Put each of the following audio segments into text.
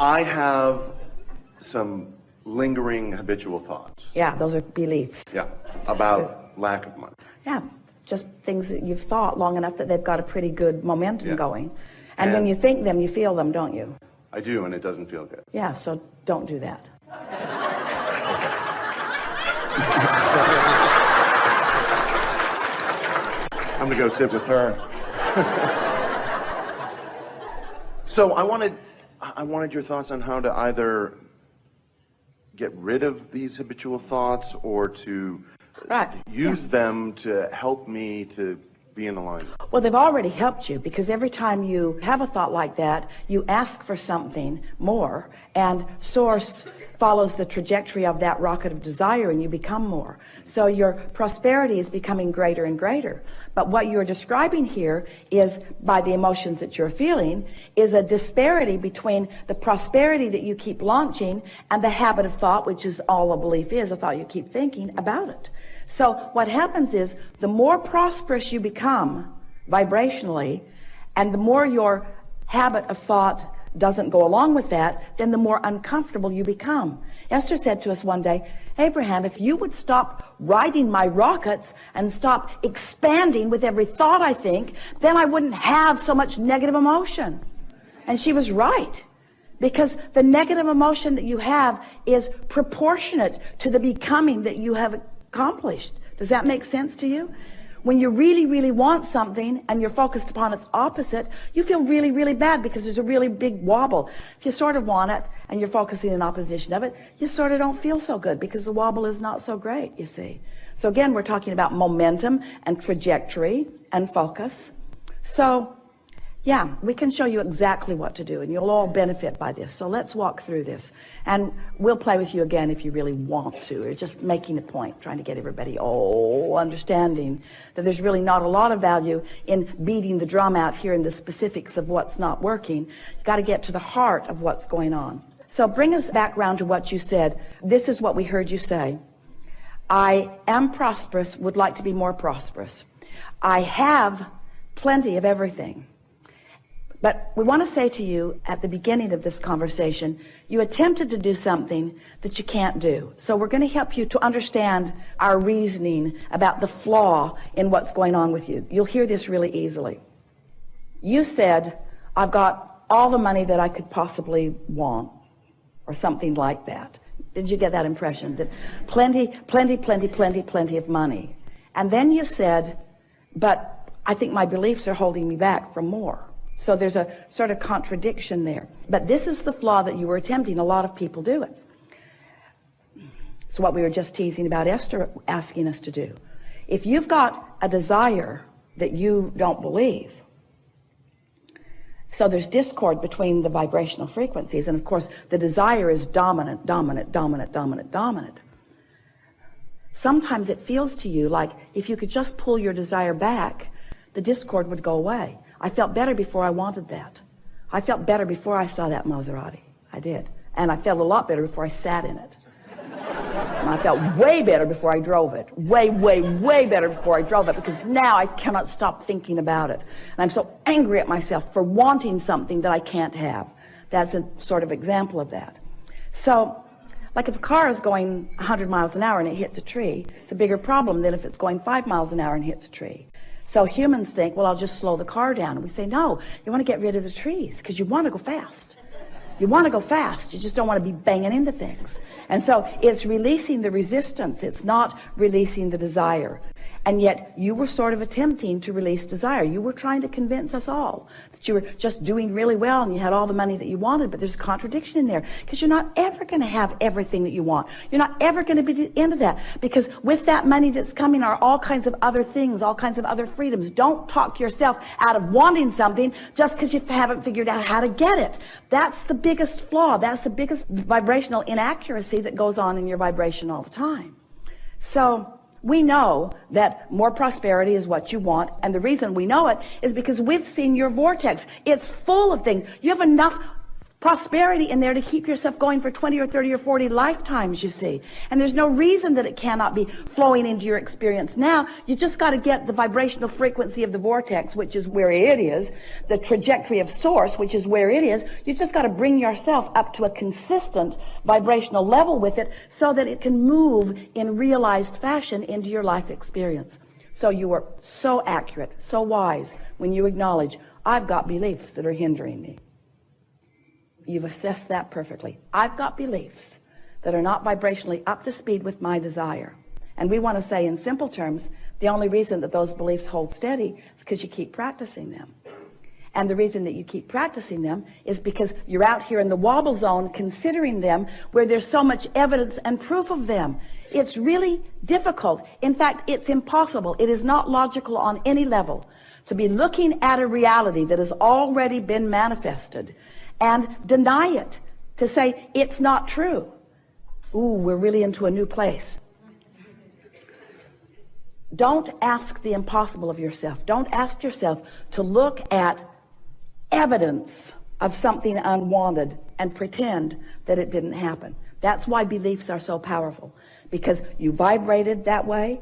I have some lingering habitual thoughts. Yeah, those are beliefs. Yeah, about lack of money. Yeah, just things that you've thought long enough that they've got a pretty good momentum going. And when you think them, you feel them, don't you? I do, and it doesn't feel good. Yeah, so don't do that. I'm going to go sit with her. So I wanted your thoughts on how to either get rid of these habitual thoughts or to use them to help me to be in alignment. Well, they've already helped you, because every time you have a thought like that, you ask for something more, and Source follows the trajectory of that rocket of desire, and you become more. So your prosperity is becoming greater and greater. But what you're describing here is, by the emotions that you're feeling, is a disparity between the prosperity that you keep launching and the habit of thought, which is all a belief is, a thought you keep thinking about it. So what happens is, the more prosperous you become vibrationally, and the more your habit of thought doesn't go along with that, then the more uncomfortable you become. Esther said to us one day, Abraham, if you would stop riding my rockets and stop expanding with every thought I think, then I wouldn't have so much negative emotion. And she was right. Because the negative emotion that you have is proportionate to the becoming that you have accomplished. Does that make sense to you? When you really, really want something and you're focused upon its opposite, you feel really, really bad because there's a really big wobble. If you sort of want it and you're focusing in opposition of it, you sort of don't feel so good because the wobble is not so great, you see. So again, we're talking about momentum and trajectory and focus. So yeah, we can show you exactly what to do, and you'll all benefit by this. So let's walk through this, and we'll play with you again if you really want to. We're just making a point, trying to get everybody understanding that there's really not a lot of value in beating the drum out here in the specifics of what's not working. You've got to get to the heart of what's going on. So bring us back around to what you said. This is what we heard you say. I am prosperous, would like to be more prosperous. I have plenty of everything. But we want to say to you at the beginning of this conversation, you attempted to do something that you can't do. So we're going to help you to understand our reasoning about the flaw in what's going on with you. You'll hear this really easily. You said, I've got all the money that I could possibly want, or something like that. Did you get that impression? That plenty of money. And then you said, but I think my beliefs are holding me back from more. So there's a sort of contradiction there. But this is the flaw that you were attempting. A lot of people do it. It's what we were just teasing about Esther asking us to do. If you've got a desire that you don't believe, so there's discord between the vibrational frequencies, and of course the desire is dominant. Sometimes it feels to you like if you could just pull your desire back, the discord would go away. I felt better before I wanted that. I felt better before I saw that Maserati. I did. And I felt a lot better before I sat in it. And I felt way better before I drove it. Way better before I drove it, because now I cannot stop thinking about it. And I'm so angry at myself for wanting something that I can't have. That's a sort of example of that. So, like if a car is going 100 miles an hour and it hits a tree, it's a bigger problem than if it's going 5 miles an hour and hits a tree. So humans think, well, I'll just slow the car down. And we say, no, you want to get rid of the trees because you want to go fast. You want to go fast. You just don't want to be banging into things. And so it's releasing the resistance. It's not releasing the desire. And yet you were sort of attempting to release desire. You were trying to convince us all that you were just doing really well and you had all the money that you wanted, but there's a contradiction in there because you're not ever going to have everything that you want. You're not ever going to be into that, because with that money that's coming are all kinds of other things, all kinds of other freedoms. Don't talk yourself out of wanting something just because you haven't figured out how to get it. That's the biggest flaw. That's the biggest vibrational inaccuracy that goes on in your vibration all the time. So we know that more prosperity is what you want, and the reason we know it is because we've seen your vortex. It's full of things. You have enough prosperity in there to keep yourself going for 20 or 30 or 40 lifetimes, you see. And there's no reason that it cannot be flowing into your experience now. You just got to get the vibrational frequency of the vortex, which is where it is, the trajectory of source, which is where it is. You just got to bring yourself up to a consistent vibrational level with it so that it can move in realized fashion into your life experience. So you are so accurate, so wise when you acknowledge, I've got beliefs that are hindering me. You've assessed that perfectly. I've got beliefs that are not vibrationally up to speed with my desire. And we want to say in simple terms, the only reason that those beliefs hold steady is because you keep practicing them. And the reason that you keep practicing them is because you're out here in the wobble zone considering them where there's so much evidence and proof of them. It's really difficult. In fact, it's impossible. It is not logical on any level to be looking at a reality that has already been manifested and deny it, to say it's not true. Ooh, we're really into a new place. Don't ask the impossible of yourself. Don't ask yourself to look at evidence of something unwanted and pretend that it didn't happen. That's why beliefs are so powerful, because you vibrated that way.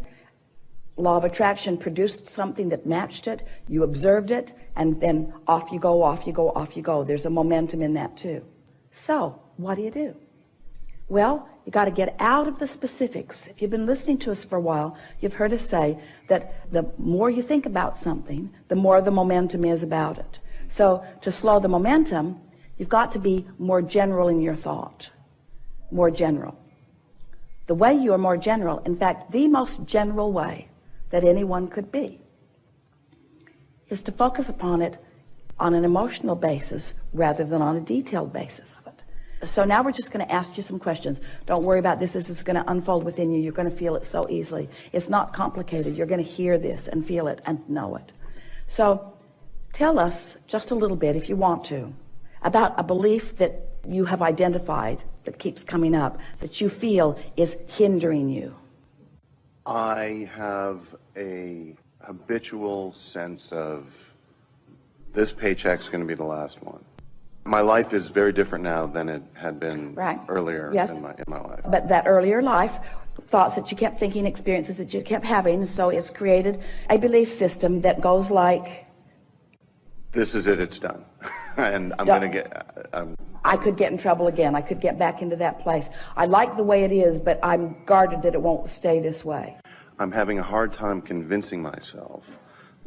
Law of attraction produced something that matched it. You observed it, and then off you go, off you go, off you go. There's a momentum in that too. So what do? Well, you got to get out of the specifics. If you've been listening to us for a while, you've heard us say that the more you think about something, the more the momentum is about it. So to slow the momentum, you've got to be more general in your thought. More general. The way you are more general, in fact, the most general way that anyone could be, is to focus upon it on an emotional basis rather than on a detailed basis of it. So now we're just going to ask you some questions. Don't worry about this. This is going to unfold within you. You're going to feel it so easily. It's not complicated. You're going to hear this and feel it and know it. So tell us just a little bit, if you want to, about a belief that you have identified that keeps coming up, that you feel is hindering you. I have a habitual sense of this paycheck's going to be the last one. My life is very different now than it had been earlier in my life. But that earlier life, thoughts that you kept thinking, experiences that you kept having, so it's created a belief system that goes like, this is it, it's done. And I'm going to get... I could get in trouble again. I could get back into that place. I like the way it is, but I'm guarded that it won't stay this way. I'm having a hard time convincing myself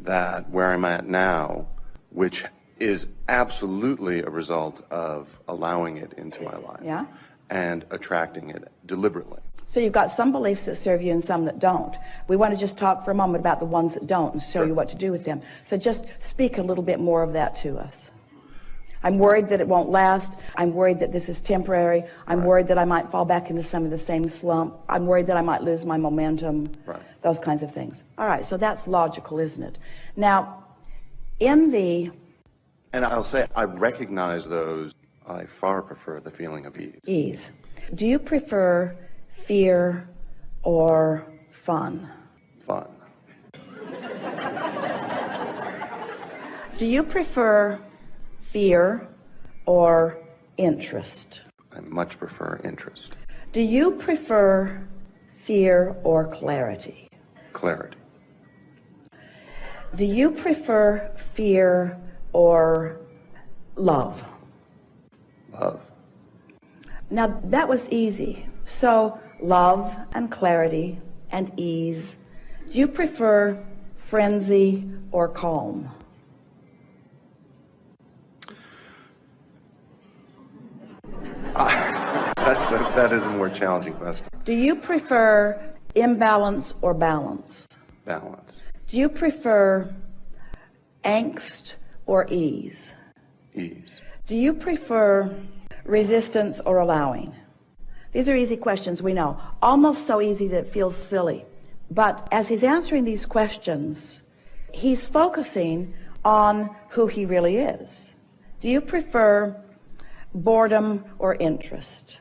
that where I'm at now, which is absolutely a result of allowing it into my life and attracting it deliberately. So you've got some beliefs that serve you and some that don't. We want to just talk for a moment about the ones that don't and show you what to do with them. So just speak a little bit more of that to us. I'm worried that it won't last. I'm worried that this is temporary. I'm worried that I might fall back into some of the same slump. I'm worried that I might lose my momentum. Those kinds of things. All right, so that's logical, isn't it? Now, and I'll say, I recognize those. I far prefer the feeling of ease. Ease. Do you prefer fear or fun? Fun. Do you prefer fear or interest? I much prefer interest. Do you prefer fear or clarity? Clarity. Do you prefer fear or love? Love. Now that was easy. So love and clarity and ease. Do you prefer frenzy or calm? That is a more challenging question. Do you prefer imbalance or balance? Balance. Do you prefer angst or ease? Ease. Do you prefer resistance or allowing? These are easy questions, we know. Almost so easy that it feels silly. But as he's answering these questions, he's focusing on who he really is. Do you prefer boredom or interest?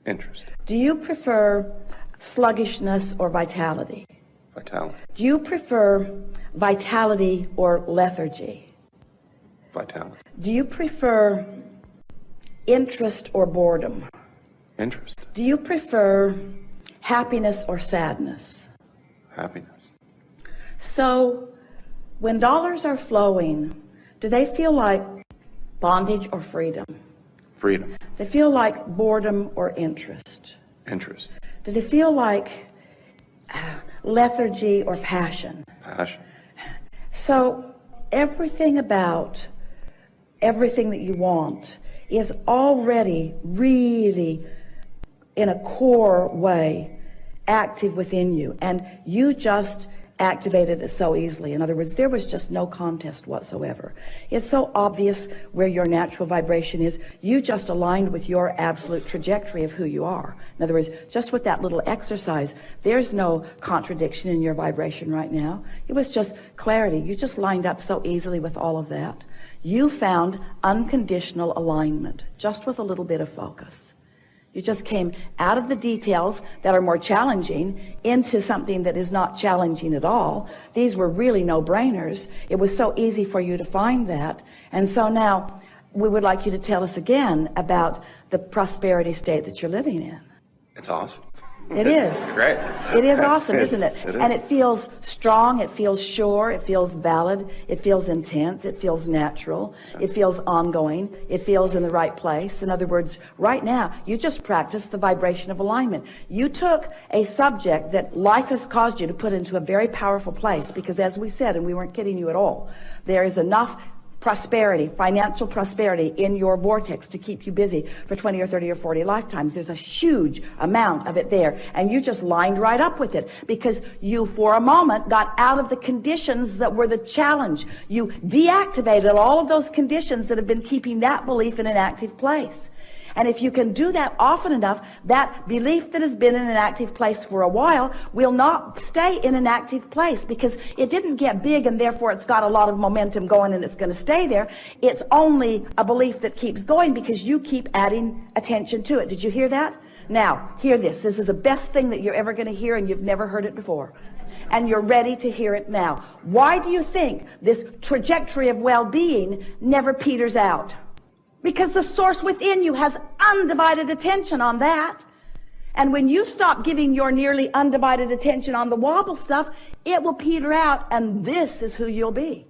Interest. Do you prefer sluggishness or vitality? Vitality. Do you prefer vitality or lethargy? Vitality. Do you prefer interest or boredom? Interest. Do you prefer happiness or sadness? Happiness. So, when dollars are flowing, do they feel like bondage or freedom? Freedom. They feel like boredom or interest? Interest. Do they feel like lethargy or passion? Passion. So, everything about everything that you want is already really, in a core way, active within you, and you just activated it so easily. In other words, there was just no contest whatsoever. It's so obvious where your natural vibration is. You just aligned with your absolute trajectory of who you are. In other words, just with that little exercise, there's no contradiction in your vibration right now. It was just clarity. You just lined up so easily with all of that. You found unconditional alignment just with a little bit of focus. You just came out of the details that are more challenging into something that is not challenging at all. These were really no-brainers. It was so easy for you to find that. And so now we would like you to tell us again about the prosperity state that you're living in. It's awesome. It is. Great. It is awesome, isn't it? It is. And it feels strong, it feels sure, it feels valid, it feels intense, it feels natural, it feels ongoing, it feels in the right place. In other words, right now, you just practiced the vibration of alignment. You took a subject that life has caused you to put into a very powerful place, because as we said, and we weren't kidding you at all, there is enough prosperity, financial prosperity in your vortex to keep you busy for 20 or 30 or 40 lifetimes. There's a huge amount of it there, and you just lined right up with it because you for a moment got out of the conditions that were the challenge. You deactivated all of those conditions that have been keeping that belief in an active place. And if you can do that often enough, that belief that has been in an active place for a while will not stay in an active place, because it didn't get big and therefore it's got a lot of momentum going and it's going to stay there. It's only a belief that keeps going because you keep adding attention to it. Did you hear that? Now, hear this. This is the best thing that you're ever going to hear, and you've never heard it before. And you're ready to hear it now. Why do you think this trajectory of well-being never peters out? Because the source within you has undivided attention on that. And when you stop giving your nearly undivided attention on the wobble stuff, it will peter out, and this is who you'll be.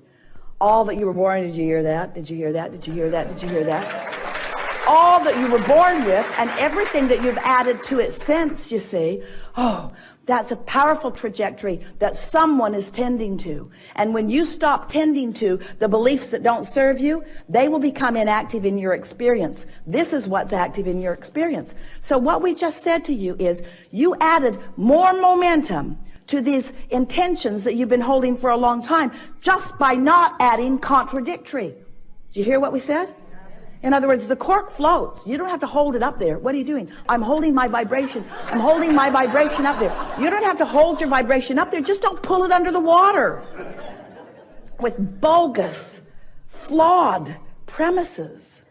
All that you were born, did you hear that? Did you hear that? Did you hear that? Did you hear that? All that you were born with and everything that you've added to it since, you see. Oh, that's a powerful trajectory that someone is tending to. And when you stop tending to the beliefs that don't serve you, they will become inactive in your experience. This is what's active in your experience. So what we just said to you is you added more momentum to these intentions that you've been holding for a long time just by not adding contradictory. Did you hear what we said? In other words, the cork floats. You don't have to hold it up there. What are you doing? I'm holding my vibration. I'm holding my vibration up there. You don't have to hold your vibration up there. Just don't pull it under the water with bogus, flawed premises.